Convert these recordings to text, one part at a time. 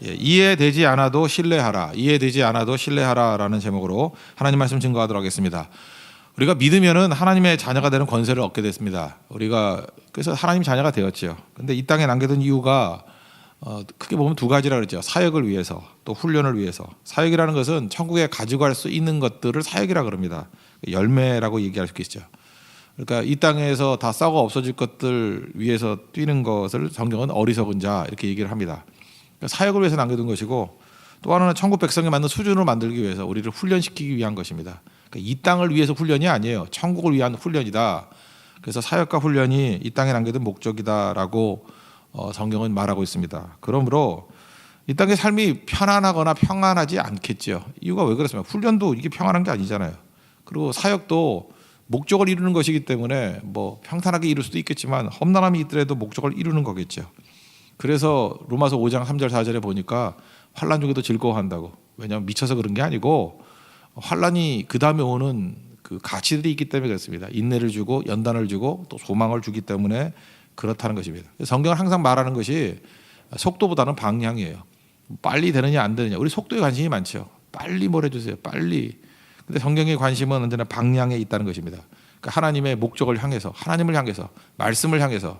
예, 이해되지 않아도 신뢰하라. 이해되지 않아도 신뢰하라라는 제목으로 하나님 말씀 증거하도록 하겠습니다. 우리가 믿으면은 하나님의 자녀가 되는 권세를 얻게 됐습니다. 우리가 그래서 하나님 자녀가 되었죠. 근데 이 땅에 남겨둔 이유가 크게 보면 두 가지라 그랬죠. 사역을 위해서, 또 훈련을 위해서. 사역이라는 것은 천국에 가져갈 수 있는 것들을 사역이라 그럽니다. 열매라고 얘기할 수 있죠. 그러니까 이 땅에서 다 썩어 없어질 것들 위해서 뛰는 것을 성경은 어리석은 자 이렇게 얘기를 합니다. 그러니까 사역을 위해서 남겨둔 것이고, 또 하나는 천국 백성에 맞는 수준으로 만들기 위해서 우리를 훈련시키기 위한 것입니다. 그러니까 이 땅을 위해서 훈련이 아니에요. 천국을 위한 훈련이다. 그래서 사역과 훈련이 이 땅에 남겨둔 목적이다라고 성경은 말하고 있습니다. 그러므로 이 땅의 삶이 편안하거나 평안하지 않겠죠. 이유가 왜 그렇습니까? 훈련도 이게 평안한 게 아니잖아요. 그리고 사역도 목적을 이루는 것이기 때문에 뭐 평탄하게 이룰 수도 있겠지만 험난함이 있더라도 목적을 이루는 거겠죠. 그래서 로마서 5장 3절 4절에 보니까 환난 중에도 즐거워한다고. 왜냐하면 미쳐서 그런 게 아니고 환난이 그 다음에 오는 그 가치들이 있기 때문에 그렇습니다. 인내를 주고 연단을 주고 또 소망을 주기 때문에 그렇다는 것입니다. 성경은 항상 말하는 것이 속도보다는 방향이에요. 빨리 되느냐 안 되느냐. 우리 속도에 관심이 많죠. 빨리 뭘 해주세요. 빨리. 근데 성경의 관심은 언제나 방향에 있다는 것입니다. 그러니까 하나님의 목적을 향해서, 하나님을 향해서, 말씀을 향해서.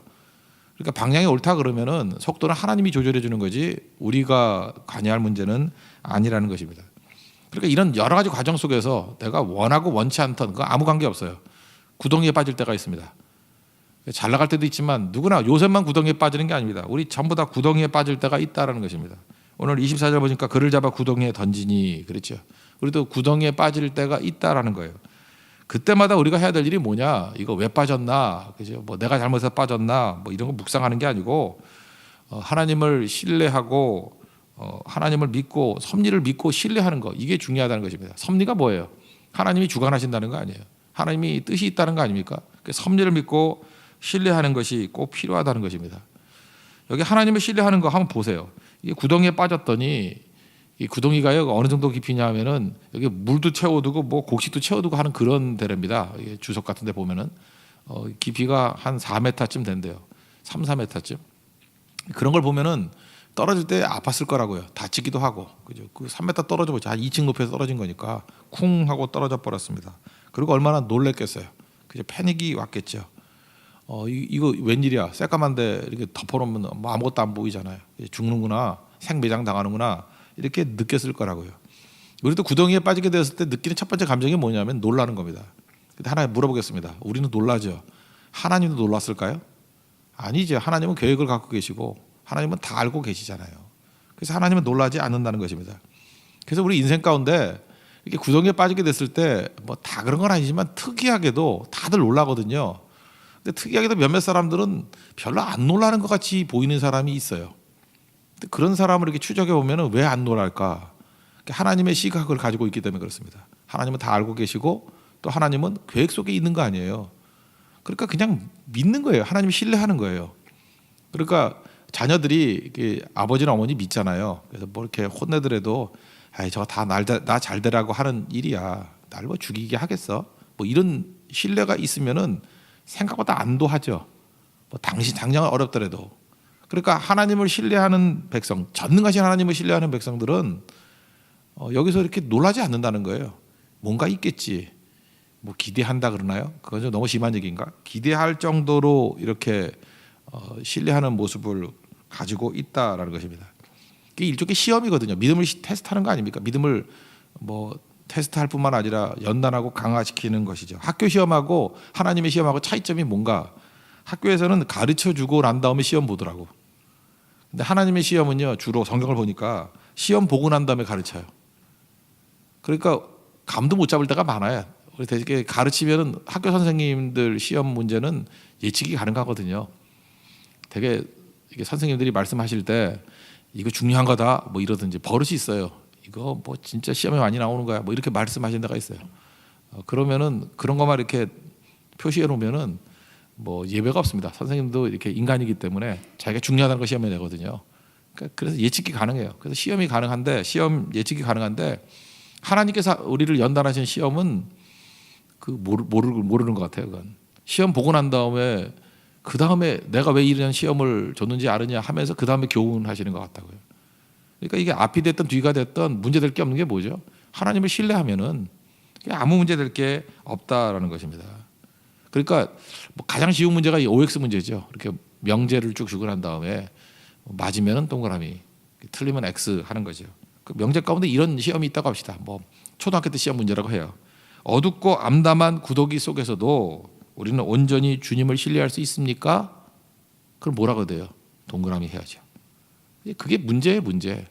그러니까 방향이 옳다 그러면은 속도는 하나님이 조절해 주는 거지 우리가 관여할 문제는 아니라는 것입니다. 그러니까 이런 여러 가지 과정 속에서 내가 원하고 원치 않던 그 아무 관계 없어요. 구덩이에 빠질 때가 있습니다. 잘 나갈 때도 있지만 누구나 요셉만 구덩이에 빠지는 게 아닙니다. 우리 전부 다 구덩이에 빠질 때가 있다라는 것입니다. 오늘 24절 보니까 그를 잡아 구덩이에 던지니 그랬죠. 우리도 구덩이에 빠질 때가 있다라는 거예요. 그때마다 우리가 해야 될 일이 뭐냐? 이거 왜 빠졌나? 그죠? 뭐 내가 잘못해서 빠졌나? 뭐 이런 거 묵상하는 게 아니고 하나님을 신뢰하고 하나님을 믿고 섭리를 믿고 신뢰하는 거, 이게 중요하다는 것입니다. 섭리가 뭐예요? 하나님이 주관하신다는 거 아니에요. 하나님이 뜻이 있다는 거 아닙니까? 그 섭리를 믿고 신뢰하는 것이 꼭 필요하다는 것입니다. 여기 하나님을 신뢰하는 거 한번 보세요. 이게 구덩이에 빠졌더니 이 구덩이가요 어느 정도 깊이냐 하면은 여기 물도 채워두고 뭐 곡식도 채워두고 하는 그런 데랍니다. 주석 같은데 보면은 깊이가 한 4m쯤 된대요. 3, 4m쯤. 그런 걸 보면은 떨어질 때 아팠을 거라고요. 다치기도 하고, 그죠? 그 3m 떨어져 보자. 한 2층 높이에서 떨어진 거니까 쿵 하고 떨어져 버렸습니다. 그리고 얼마나 놀랬겠어요. 그죠? 패닉이 왔겠죠. 이거 웬일이야? 새까만데 이렇게 덮어놓으면 뭐 아무것도 안 보이잖아요. 죽는구나, 생매장 당하는구나 이렇게 느꼈을 거라고요. 우리도 구덩이에 빠지게 되었을 때 느끼는 첫 번째 감정이 뭐냐면 놀라는 겁니다. 근데 하나 물어보겠습니다. 우리는 놀라죠. 하나님도 놀랐을까요? 아니죠. 하나님은 계획을 갖고 계시고 하나님은 다 알고 계시잖아요. 그래서 하나님은 놀라지 않는다는 것입니다. 그래서 우리 인생 가운데 이렇게 구덩이에 빠지게 됐을 때 뭐 다 그런 건 아니지만 특이하게도 다들 놀라거든요. 근데 특이하게도 몇몇 사람들은 별로 안 놀라는 것 같이 보이는 사람이 있어요. 근데 그런 사람을 이렇게 추적해 보면은 왜 안 놀랄까? 하나님의 시각을 가지고 있기 때문에 그렇습니다. 하나님은 다 알고 계시고 또 하나님은 계획 속에 있는 거 아니에요. 그러니까 그냥 믿는 거예요. 하나님을 신뢰하는 거예요. 그러니까 자녀들이 이렇게 아버지나 어머니 믿잖아요. 그래서 뭐 이렇게 혼내더라도 아이 저거 다 나 잘 되라고 하는 일이야. 날 뭐 죽이게 하겠어? 뭐 이런 신뢰가 있으면은 생각보다 안도하죠. 뭐 당장 어렵더라도. 그러니까 하나님을 신뢰하는 백성, 전능하신 하나님을 신뢰하는 백성들은 여기서 이렇게 놀라지 않는다는 거예요. 뭔가 있겠지. 뭐 기대한다 그러나요? 그건 좀 너무 심한 얘기인가? 기대할 정도로 이렇게 신뢰하는 모습을 가지고 있다라는 것입니다. 이게 일종의 시험이거든요. 믿음을 테스트하는 거 아닙니까? 믿음을 뭐 테스트할 뿐만 아니라 연단하고 강화시키는 것이죠. 학교 시험하고 하나님의 시험하고 차이점이 뭔가? 학교에서는 가르쳐주고 난 다음에 시험 보더라고. 근데 하나님의 시험은요 주로 성경을 보니까 시험 보고 난 다음에 가르쳐요. 그러니까 감도 못 잡을 때가 많아요. 우리 되게 가르치면은 학교 선생님들 시험 문제는 예측이 가능하거든요. 되게 이게 선생님들이 말씀하실 때 이거 중요한 거다 뭐 이러든지 버릇이 있어요. 이거 뭐 진짜 시험에 많이 나오는 거야 뭐 이렇게 말씀하신 데가 있어요. 그러면은 그런 것만 이렇게 표시해 놓으면은 뭐 예배가 없습니다. 선생님도 이렇게 인간이기 때문에 자기가 중요하다는 거 시험에 내거든요. 그러니까 그래서 예측이 가능해요. 그래서 시험 예측이 가능한데 하나님께서 우리를 연단하신 시험은 그 모르는 것 같아요. 그건 시험 보고 난 다음에 그 다음에 내가 왜 이런 시험을 줬는지 아느냐 하면서 그 다음에 교훈하시는 것 같다고요. 그러니까 이게 앞이 됐든 뒤가 됐든 문제될 게 없는 게 뭐죠? 하나님을 신뢰하면은 아무 문제될 게 없다라는 것입니다. 그러니까 뭐 가장 쉬운 문제가 이 OX 문제죠. 이렇게 명제를 쭉 주고 난 다음에 맞으면은 동그라미, 틀리면 X 하는 거죠. 그 명제 가운데 이런 시험이 있다고 합시다. 뭐 초등학교 때 시험 문제라고 해요. 어둡고 암담한 구더기 속에서도 우리는 온전히 주님을 신뢰할 수 있습니까? 그럼 뭐라고 돼요? 동그라미 해야죠. 그게 문제예요, 문제.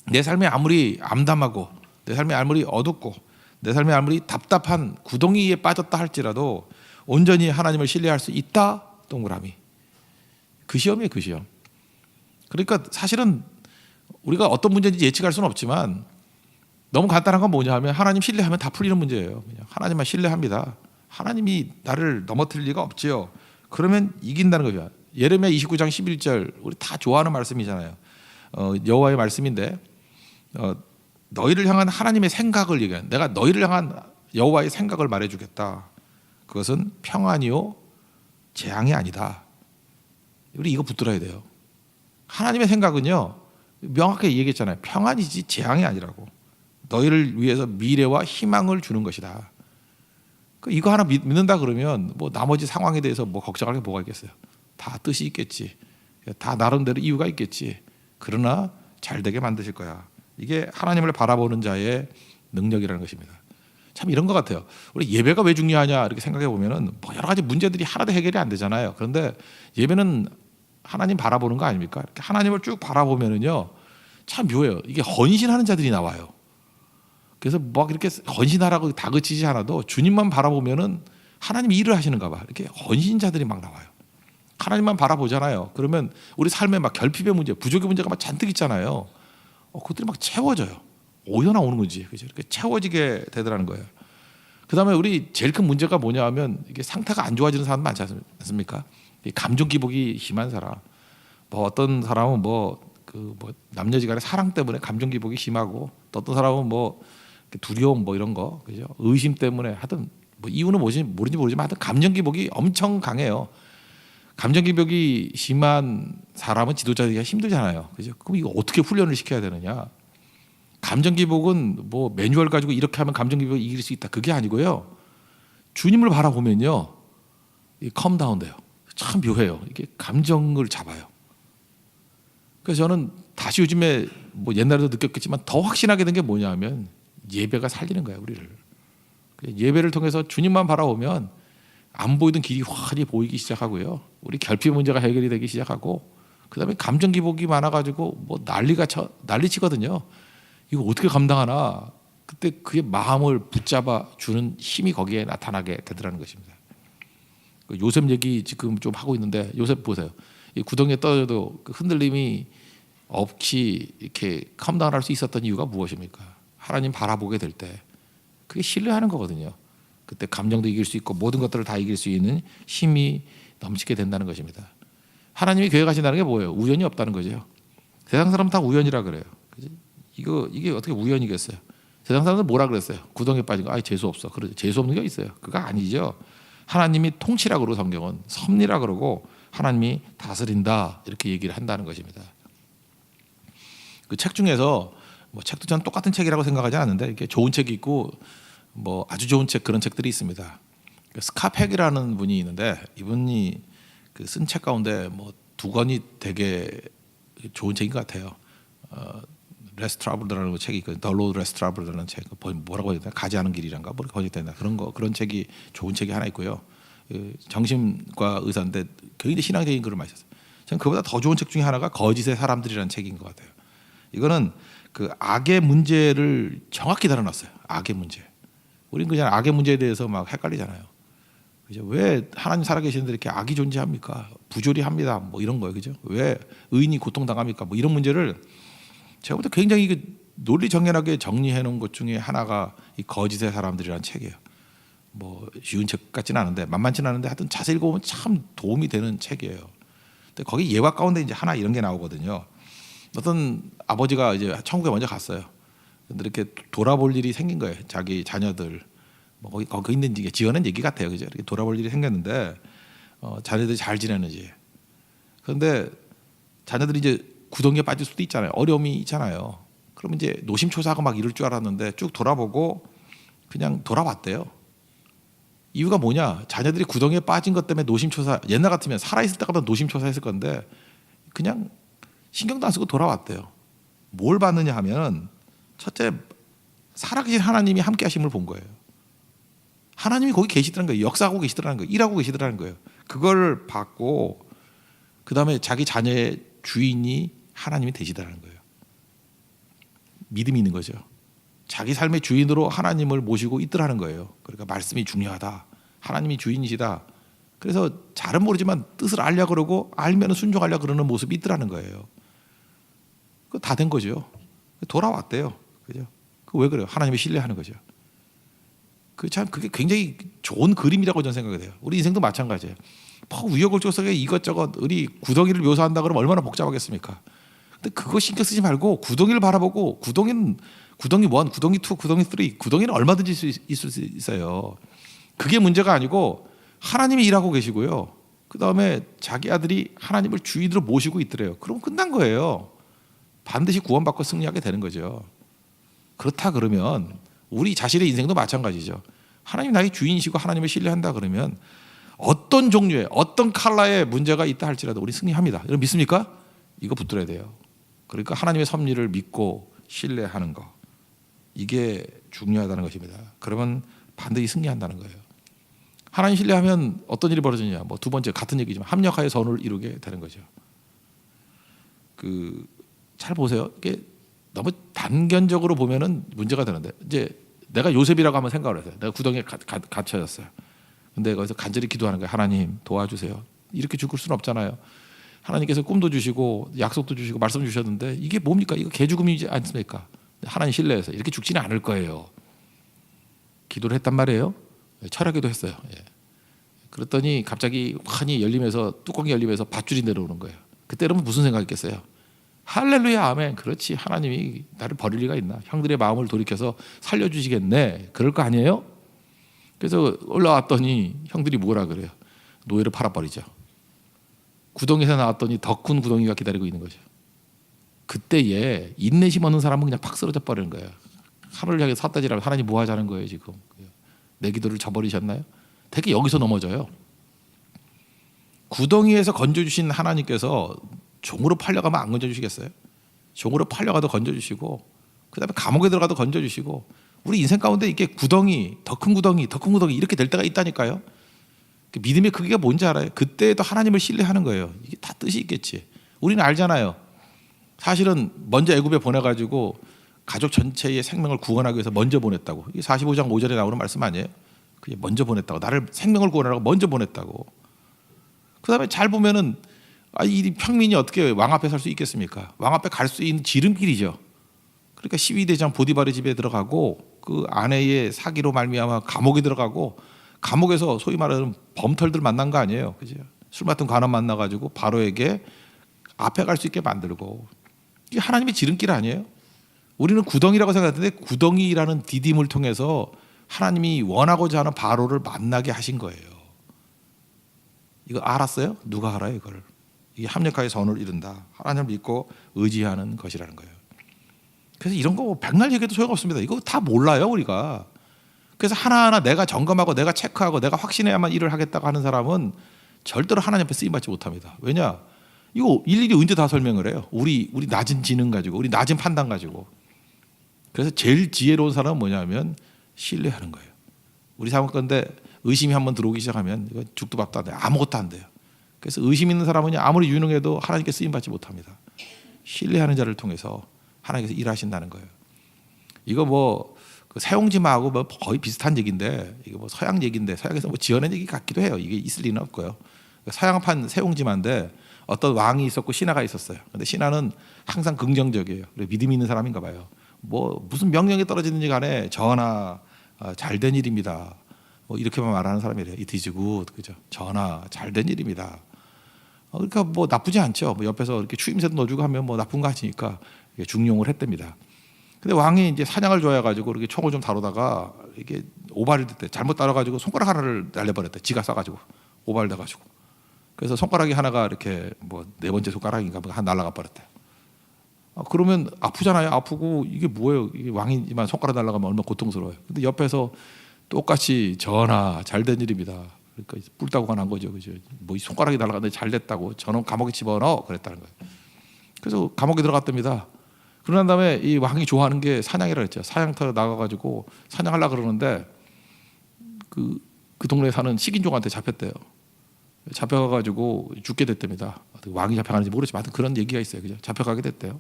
내 삶이 아무리 암담하고 내 삶이 아무리 어둡고 내 삶이 아무리 답답한 구덩이에 빠졌다 할지라도 온전히 하나님을 신뢰할 수 있다? 동그라미. 그 시험이에요, 그 시험. 그러니까 사실은 우리가 어떤 문제인지 예측할 수는 없지만 너무 간단한 건 뭐냐 하면 하나님 신뢰하면 다 풀리는 문제예요. 그냥 하나님만 신뢰합니다. 하나님이 나를 넘어뜨릴 리가 없지요. 그러면 이긴다는 거죠. 예레미야 29장 11절 우리 다 좋아하는 말씀이잖아요. 여호와의 말씀인데 너희를 향한 하나님의 생각을 얘기해. 내가 너희를 향한 여호와의 생각을 말해주겠다. 그것은 평안이요 재앙이 아니다. 우리 이거 붙들어야 돼요. 하나님의 생각은요 명확하게 얘기했잖아요. 평안이지 재앙이 아니라고. 너희를 위해서 미래와 희망을 주는 것이다. 이거 하나 믿는다 그러면 뭐 나머지 상황에 대해서 뭐 걱정할 게 뭐가 있겠어요. 다 뜻이 있겠지. 다 나름대로 이유가 있겠지. 그러나 잘 되게 만드실 거야. 이게 하나님을 바라보는 자의 능력이라는 것입니다. 참 이런 것 같아요. 우리 예배가 왜 중요하냐 이렇게 생각해 보면은 뭐 여러 가지 문제들이 하나도 해결이 안 되잖아요. 그런데 예배는 하나님 바라보는 거 아닙니까? 이렇게 하나님을 쭉 바라보면은요 참 묘해요. 이게 헌신하는 자들이 나와요. 그래서 막 이렇게 헌신하라고 다그치지 않아도 주님만 바라보면은 하나님이 일을 하시는가 봐. 이렇게 헌신자들이 막 나와요. 하나님만 바라보잖아요. 그러면 우리 삶에 막 결핍의 문제, 부족의 문제가 막 잔뜩 있잖아요. 그것들이 막 채워져요. 오혀 나오는 거지. 그죠? 이렇게 채워지게 되더라는 거예요. 그다음에 우리 제일 큰 문제가 뭐냐 하면 이게 상태가 안 좋아지는 사람 많지 않습니까? 감정 기복이 심한 사람. 뭐 어떤 사람은 뭐 남녀지간의 사랑 때문에 감정 기복이 심하고 또 어떤 사람은 뭐 두려움 뭐 이런 거, 그죠? 의심 때문에 하여튼 뭐 이유는 모르는지 모르지만 하여튼 감정 기복이 엄청 강해요. 감정 기복이 심한 사람은 지도자되기가 힘들잖아요. 그죠? 그럼 이거 어떻게 훈련을 시켜야 되느냐? 감정 기복은 뭐 매뉴얼 가지고 이렇게 하면 감정 기복을 이길 수 있다. 그게 아니고요. 주님을 바라보면요. 이 컴다운 돼요. 참 묘해요. 이게 감정을 잡아요. 그래서 저는 다시 요즘에 뭐 옛날에도 느꼈겠지만 더 확신하게 된 게 뭐냐면 예배가 살리는 거예요, 우리를. 예배를 통해서 주님만 바라보면 안 보이던 길이 환히 보이기 시작하고요. 우리 결핍 문제가 해결이 되기 시작하고 그다음에 감정 기복이 많아가지고 뭐 난리치거든요. 이거 어떻게 감당하나? 그때 그의 마음을 붙잡아 주는 힘이 거기에 나타나게 되더라는 것입니다. 요셉 얘기 지금 좀 하고 있는데 요셉 보세요. 이 구덩이에 떨어져도 그 흔들림이 없이 이렇게 컴다운할 수 있었던 이유가 무엇입니까? 하나님 바라보게 될 때 그게 신뢰하는 거거든요. 그때 감정도 이길 수 있고 모든 것들을 다 이길 수 있는 힘이 넘치게 된다는 것입니다. 하나님이 계획하신다는 게 뭐예요? 우연이 없다는 거죠. 세상 사람 다 우연이라 그래요. 이게 어떻게 우연이겠어요? 세상 사람들 뭐라 그랬어요? 구덩이에 빠진 거 재수 없어. 그러죠. 재수 없는 게 있어요. 그거 아니죠. 하나님이 통치라 그러고 성경은 섭리라 그러고 하나님이 다스린다 이렇게 얘기를 한다는 것입니다. 그 책 중에서 뭐 책도 저는 똑같은 책이라고 생각하지 않는데 이렇게 좋은 책이 있고 뭐 아주 좋은 책 그런 책들이 있습니다. 스카팩이라는 분이 있는데 이분이 그 쓴 책 가운데 뭐 두 권이 되게 좋은 책인 것 같아요. 레스 트러블이라는 책이 있거든요. 더 로드 레스 트러블이라는 책 뭐라고 해야 되나 가지 않은 길이란가 뭐 번역된다 그런 책이 좋은 책이 하나 있고요. 정신과 의사인데 굉장히 신앙적인 글을 많이 썼어요. 저는 그보다 더 좋은 책 중에 하나가 거짓의 사람들이라는 책인 것 같아요. 이거는 그 악의 문제를 정확히 다뤄놨어요. 악의 문제. 우리는 그냥 악의 문제에 대해서 막 헷갈리잖아요. 그죠? 왜 하나님 살아계시는데 이렇게 악이 존재합니까? 부조리 합니다. 뭐 이런 거예요. 그죠? 왜 의인이 고통당합니까? 뭐 이런 문제를 제가 볼 때 굉장히 논리 정연하게 정리해 놓은 것 중에 하나가 이 거짓의 사람들이라는 책이에요. 뭐 쉬운 책 같지는 않은데 만만치는 않은데 하여튼 자세히 읽어보면 참 도움이 되는 책이에요. 근데 거기 예화 가운데 이제 하나 이런 게 나오거든요. 어떤 아버지가 이제 천국에 먼저 갔어요. 근데 이렇게 돌아볼 일이 생긴 거예요. 자기 자녀들 뭐 거기 있는 지어낸 얘기 같아요. 그죠? 이렇게 돌아볼 일이 생겼는데 자녀들이 잘 지내는지. 그런데 자녀들이 이제 구덩이에 빠질 수도 있잖아요. 어려움이 있잖아요. 그러면 이제 노심초사하고 막 이럴 줄 알았는데 쭉 돌아보고 그냥 돌아왔대요. 이유가 뭐냐? 자녀들이 구덩이에 빠진 것 때문에 노심초사, 옛날 같으면 살아있을 때가 노심초사했을 건데 그냥 신경도 안 쓰고 돌아왔대요. 뭘 봤느냐 하면 첫째, 살아계신 하나님이 함께 하심을 본 거예요. 하나님이 거기 계시더라는 거예요. 역사하고 계시더라는 거예요. 일하고 계시더라는 거예요. 그걸 봤고 그 다음에 자기 자녀의 주인이 하나님이 되시더라는 거예요. 믿음이 있는 거죠. 자기 삶의 주인으로 하나님을 모시고 있더라는 거예요. 그러니까 말씀이 중요하다. 하나님이 주인이시다. 그래서 잘은 모르지만 뜻을 알려 그러고 알면 순종하려 그러는 모습이 있더라는 거예요. 그거 다 된 거죠. 돌아왔대요. 그죠? 왜 그래요? 하나님을 신뢰하는 거죠. 그게 굉장히 좋은 그림이라고 저는 생각이 돼요. 우리 인생도 마찬가지예요. 우여곡절 속에 이것저것 우리 구덩이를 묘사한다 그러면 얼마나 복잡하겠습니까? 근데 그거 신경 쓰지 말고 구덩이를 바라보고 구덩이 1, 구덩이 2, 구덩이 3, 구덩이는 얼마든지 있을 수 있어요. 그게 문제가 아니고 하나님이 일하고 계시고요. 그 다음에 자기 아들이 하나님을 주인으로 모시고 있더래요. 그럼 끝난 거예요. 반드시 구원받고 승리하게 되는 거죠. 그렇다 그러면 우리 자신의 인생도 마찬가지죠. 하나님 나의 주인이시고 하나님을 신뢰한다 그러면 어떤 종류의 어떤 컬러의 문제가 있다 할지라도 우리 승리합니다. 여러분 믿습니까? 이거 붙들어야 돼요. 그러니까 하나님의 섭리를 믿고 신뢰하는 거, 이게 중요하다는 것입니다. 그러면 반드시 승리한다는 거예요. 하나님 신뢰하면 어떤 일이 벌어지냐? 두 번째 같은 얘기지만 합력하여 선을 이루게 되는 거죠. 잘 보세요. 이게 너무 단견적으로 보면은 문제가 되는데 이제 내가 요셉이라고 한번 생각을 하세요. 내가 구덩이에 갇혀졌어요. 근데 거기서 간절히 기도하는 거예요. 하나님 도와주세요. 이렇게 죽을 수는 없잖아요. 하나님께서 꿈도 주시고 약속도 주시고 말씀 주셨는데 이게 뭡니까? 이거 개죽음이지 않습니까? 하나님 신뢰해서 이렇게 죽지는 않을 거예요. 기도를 했단 말이에요. 철학기도 했어요. 그랬더니 갑자기 환히 열리면서 뚜껑이 열리면서 밧줄이 내려오는 거예요. 그때 여러분 무슨 생각했겠어요? 할렐루야 아멘. 그렇지, 하나님이 나를 버릴 리가 있나? 형들의 마음을 돌이켜서 살려주시겠네. 그럴 거 아니에요? 그래서 올라왔더니 형들이 뭐라 그래요? 노예를 팔아버리죠. 구덩이에서 나왔더니 더 큰 구덩이가 기다리고 있는 거죠. 그때에 인내심 없는 사람은 그냥 팍 쓰러져 버리는 거예요. 하늘을 향해 삿다지라면 하나님 뭐 하자는 거예요 지금? 내 기도를 저버리셨나요? 되게 여기서 넘어져요. 구덩이에서 건져주신 하나님께서 종으로 팔려가면 안 건져주시겠어요? 종으로 팔려가도 건져주시고 그 다음에 감옥에 들어가도 건져주시고 우리 인생 가운데 이렇게 구덩이, 더 큰 구덩이, 더 큰 구덩이 이렇게 될 때가 있다니까요. 믿음의 크기가 뭔지 알아요? 그때도 하나님을 신뢰하는 거예요. 이게 다 뜻이 있겠지. 우리는 알잖아요. 사실은 먼저 애굽에 보내가지고 가족 전체의 생명을 구원하기 위해서 먼저 보냈다고. 이게 45장 5절에 나오는 말씀 아니에요? 그게 먼저 보냈다고. 나를 생명을 구원하라고 먼저 보냈다고. 그 다음에 잘 보면은 이 평민이 어떻게 왕 앞에 살 수 있겠습니까? 왕 앞에 갈 수 있는 지름길이죠. 그러니까 12대장 보디바르 집에 들어가고 그 아내의 사기로 말미암아 감옥에 들어가고 감옥에서 소위 말하는 범털들 만난 거 아니에요. 그죠? 술 맡은 관원 만나가지고 바로에게 앞에 갈 수 있게 만들고 이게 하나님의 지름길 아니에요? 우리는 구덩이라고 생각하는데 구덩이라는 디딤을 통해서 하나님이 원하고자 하는 바로를 만나게 하신 거예요. 이거 알았어요? 누가 알아요 이걸? 이게 합력하여 선을 이룬다. 하나님을 믿고 의지하는 것이라는 거예요. 그래서 이런 거 백날 얘기해도 소용없습니다. 이거 다 몰라요 우리가. 그래서 하나하나 내가 점검하고 내가 체크하고 내가 확신해야만 일을 하겠다고 하는 사람은 절대로 하나님 앞에 쓰임받지 못합니다. 왜냐? 이거 일일이 언제 다 설명을 해요. 우리 낮은 지능 가지고 우리 낮은 판단 가지고. 그래서 제일 지혜로운 사람은 뭐냐면 신뢰하는 거예요. 우리 사모건데 의심이 한번 들어오기 시작하면 이거 죽도 밥도 안 돼요. 아무것도 안 돼요. 그래서 의심 있는 사람은 아무리 유능해도 하나님께 쓰임받지 못합니다. 신뢰하는 자를 통해서 하나님께서 일하신다는 거예요. 이거 그 사용지마하고 거의 비슷한 얘기인데 이거 서양 얘기인데 서양에서 지어낸 얘기 같기도 해요. 이게 있을 리는 없고요. 서양판 세옹지마인데 어떤 왕이 있었고 신하가 있었어요. 근데 신하는 항상 긍정적이에요. 믿음이 있는 사람인가 봐요. 무슨 명령이 떨어지는지 간에 전하 잘된 일입니다. 이렇게만 말하는 사람이래요. It is good. 그죠? 전하 잘된 일입니다. 그러니까 나쁘지 않죠. 옆에서 이렇게 추임새도 넣어주고 하면 나쁜 거 아니니까 중용을 했답니다. 근데 왕이 이제 사냥을 좋아해가지고 이렇게 총을 좀 다루다가 이게 오발이 됐대. 잘못 다뤄가지고 손가락 하나를 날려버렸대. 지가 쏴가지고 오발돼가지고. 그래서 손가락이 하나가 이렇게 네 번째 손가락인가 하나 날아가 버렸대. 그러면 아프잖아요. 아프고 이게 뭐예요? 이게 왕이지만 손가락 날아가면 얼마나 고통스러워요. 근데 옆에서 똑같이 전하 잘된 일입니다. 그러니까 뿔따구가 난 거죠, 그죠? 뭐 손가락이 날아갔는데 잘 됐다고 저놈 감옥에 집어넣어 그랬다는 거예요. 그래서 감옥에 들어갔답니다. 그러난 다음에 이 왕이 좋아하는 게 사냥이라 했죠. 사냥터에 나가가지고 사냥하려고 그러는데 그 동네에 사는 식인종한테 잡혔대요. 잡혀가지고 죽게 됐답니다. 왕이 잡혀가는지 모르지만 하여튼 그런 얘기가 있어요. 그죠? 잡혀가게 됐대요.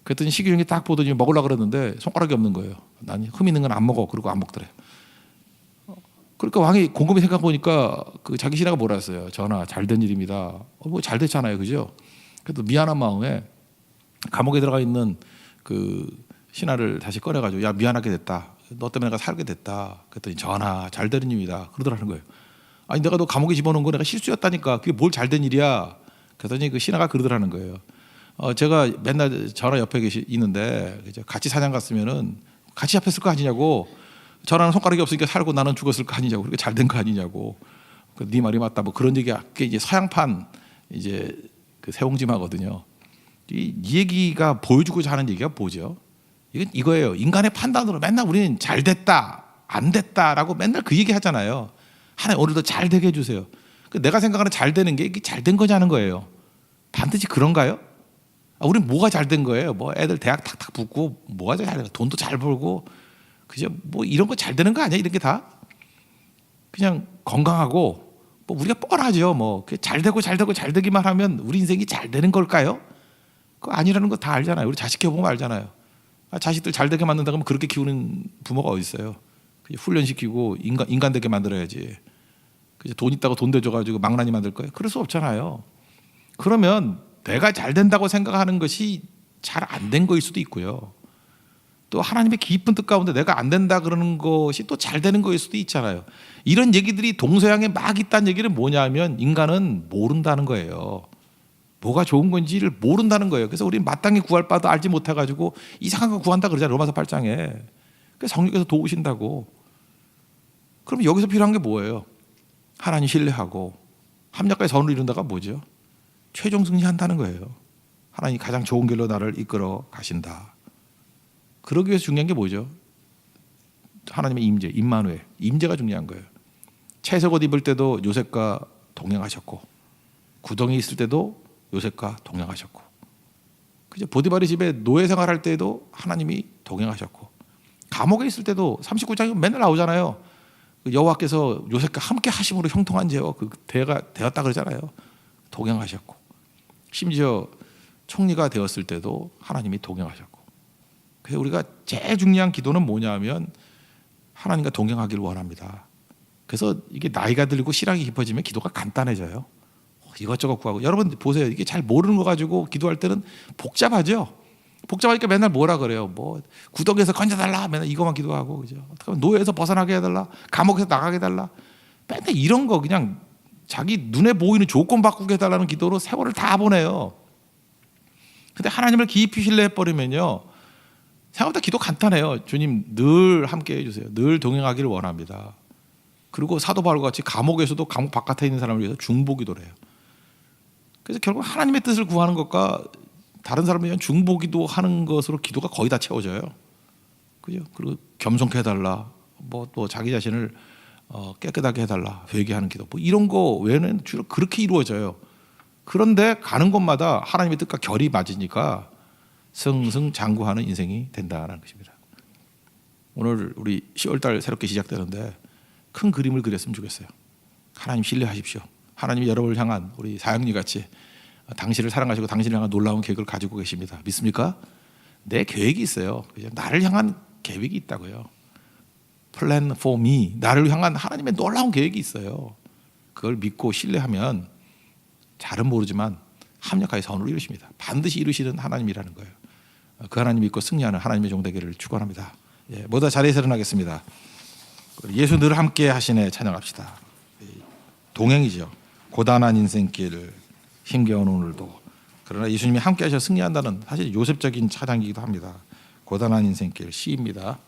그랬더니 식인종이 딱 보더니 먹으려고 그랬는데 손가락이 없는 거예요. 난 흠 있는 건 안 먹어. 그러고 안 먹더래. 그러니까 왕이 곰곰이 생각해 보니까 그 자기 신하가 뭐라 했어요. 전하 잘된 일입니다. 뭐 잘 됐잖아요, 그죠? 그래도 미안한 마음에 감옥에 들어가 있는 그 신하를 다시 꺼내가지고 야 미안하게 됐다. 너 때문에 내가 살게 됐다. 그랬더니 전하 잘된 일입니다. 그러더라는 거예요. 아니 내가 너 감옥에 집어넣은 거 내가 실수였다니까. 그게 뭘 잘된 일이야. 그랬더니 그 신하가 그러더라는 거예요. 제가 맨날 전하 옆에 있는데 같이 사냥 갔으면은 같이 잡혔을 거 아니냐고. 전하는 손가락이 없으니까 살고 나는 죽었을 거 아니냐고. 그렇게 잘된 거 아니냐고. 네 말이 맞다. 뭐 그런 얘기가 이제 서양판 이제 그 세옹지마거든요. 이 얘기가 보여주고자 하는 얘기가 뭐죠? 이건 이거예요. 인간의 판단으로 맨날 우리는 잘 됐다, 안 됐다라고 맨날 그 얘기 하잖아요. 하나님 오늘도 잘 되게 해주세요. 내가 생각하는 잘 되는 게 이게 잘 된 거냐는 거예요. 반드시 그런가요? 우리는 뭐가 잘 된 거예요? 뭐 애들 대학 탁탁 붙고 뭐가 잘 된 거? 돈도 잘 벌고 그죠? 뭐 이런 거 잘 되는 거 아니야? 이런 게 다 그냥 건강하고 뭐 우리가 뻔하죠. 뭐 잘 되고 잘 되고 잘 되기만 하면 우리 인생이 잘 되는 걸까요? 그거 아니라는 거 다 알잖아요. 우리 자식 키워보면 알잖아요. 자식들 잘 되게 만든다 그러면 그렇게 키우는 부모가 어디 있어요? 훈련시키고 인간 되게 만들어야지. 그죠? 돈 있다고 돈 대줘가지고 망나니 만들 거예요? 그럴 수 없잖아요. 그러면 내가 잘 된다고 생각하는 것이 잘 안 된 거일 수도 있고요. 또 하나님의 깊은 뜻 가운데 내가 안 된다 그러는 것이 또 잘 되는 거일 수도 있잖아요. 이런 얘기들이 동서양에 막 있다는 얘기는 뭐냐면 인간은 모른다는 거예요. 뭐가 좋은 건지를 모른다는 거예요. 그래서 우리는 마땅히 구할 바도 알지 못해가지고 이상한 거 구한다 그러잖아요. 로마서 8장에. 그래서 성령께서 도우신다고. 그럼 여기서 필요한 게 뭐예요? 하나님 신뢰하고 합력과의 선을 이룬다가 뭐죠? 최종 승리한다는 거예요. 하나님이 가장 좋은 길로 나를 이끌어 가신다. 그러기 위해서 중요한 게 뭐죠? 하나님의 임재, 임마누엘, 임재가 중요한 거예요. 채석옷 입을 때도 요셉과 동행하셨고 구덩이 있을 때도 요셉과 동행하셨고 그죠? 보디발의 집에 노예 생활할 때도 하나님이 동행하셨고 감옥에 있을 때도 39장에 맨날 나오잖아요. 여호와께서 요셉과 함께 하심으로 형통한 죄와 그 대가 되었다 그러잖아요. 동행하셨고 심지어 총리가 되었을 때도 하나님이 동행하셨고 그래서 우리가 제일 중요한 기도는 뭐냐면 하나님과 동행하기를 원합니다. 그래서 이게 나이가 들고 신앙이 깊어지면 기도가 간단해져요. 이것저것 구하고 여러분 보세요. 이게 잘 모르는 거 가지고 기도할 때는 복잡하죠. 복잡하니까 맨날 뭐라 그래요. 뭐 구덩이에서 건져달라 맨날 이거만 기도하고 그죠. 어떻게 하면 노예에서 벗어나게 해달라, 감옥에서 나가게 해달라. 맨날 이런 거 그냥 자기 눈에 보이는 조건 바꾸게 해달라는 기도로 세월을 다 보내요. 근데 하나님을 깊이 신뢰해 버리면요. 생각보다 기도 간단해요. 주님 늘 함께 해주세요. 늘 동행하기를 원합니다. 그리고 사도 바울과 같이 감옥에서도 감옥 바깥에 있는 사람을 위해서 중보기도를 해요. 그래서 결국 하나님의 뜻을 구하는 것과 다른 사람을 위한 중보기도 하는 것으로 기도가 거의 다 채워져요. 그죠? 그리고 겸손케 해달라, 뭐 또 자기 자신을 깨끗하게 해달라, 회개하는 기도, 뭐 이런 거 외에는 주로 그렇게 이루어져요. 그런데 가는 곳마다 하나님의 뜻과 결이 맞으니까 승승장구하는 인생이 된다는 것입니다. 오늘 우리 10월달 새롭게 시작되는데 큰 그림을 그렸으면 좋겠어요. 하나님 신뢰하십시오. 하나님이 여러분을 향한 우리 사형리 같이 당신을 사랑하시고 당신을 향한 놀라운 계획을 가지고 계십니다. 믿습니까? 내 계획이 있어요. 나를 향한 계획이 있다고요. Plan for me. 나를 향한 하나님의 놀라운 계획이 있어요. 그걸 믿고 신뢰하면 잘은 모르지만 합력하여 선을 이루십니다. 반드시 이루시는 하나님이라는 거예요. 그 하나님 믿고 승리하는 하나님의 종 되기를 축원합니다. 모두 자리에서 일어나겠습니다. 예수 늘 함께 하시네 찬양합시다. 동행이죠. 고단한 인생길 힘겨운 오늘도 그러나 예수님이 함께 하셔서 승리한다는 사실 요셉적인 찬양이기도 합니다. 고단한 인생길 시입니다.